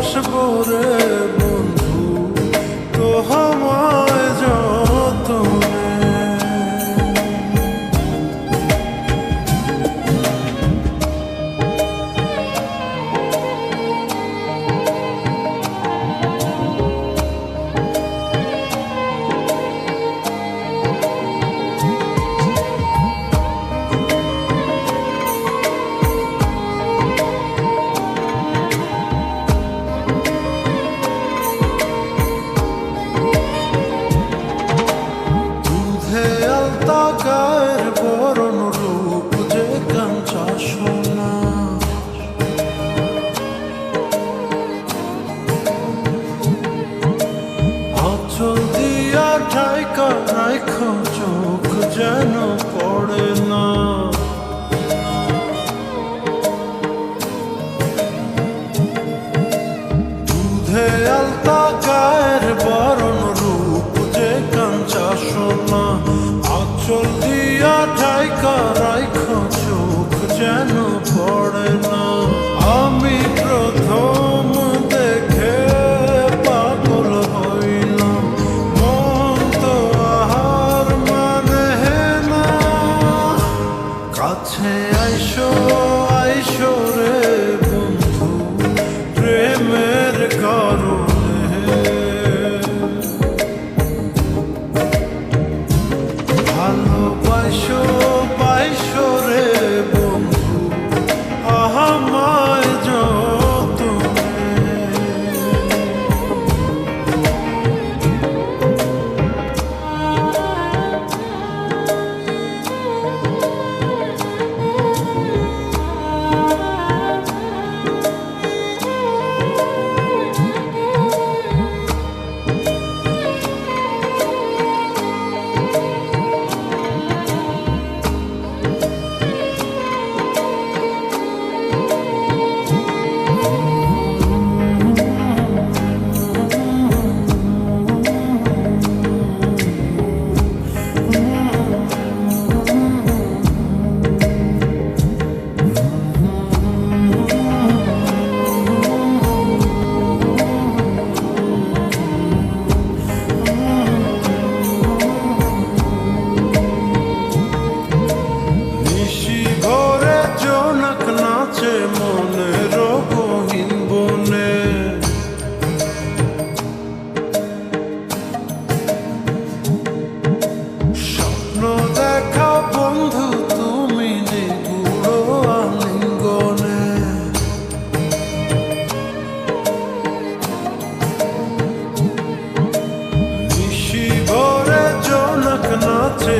বাসবো রে বন্ধু তোমায় যতনে। গায়ের বরণ রূপ যে কাঞ্চা সোনা, আঁচল দিয়া ঢাকা রাখ চোখ যেন পড়ে না। দুধে আলতা গায়ের বরণ রূপ যে কাঞ্চা সোনা, আঁচল দিয়া ঢাকা রাখ চোখ যেন পড়ে না। আমি প্রথম দেখে পাগল হইলাম, মন তো আহার মানে না। কাছে আইসো আইসো রে বন্ধু প্রেমের কারণে, ভালোবাসো বাইসো রে বন্ধু আমায় যতনে। নাচে মনের গহীন বনে, স্বপ্ন দেখা বন্ধু তুমি নিগুড় আলিঙ্গনে। নিশি ভরে জোনাক নাচে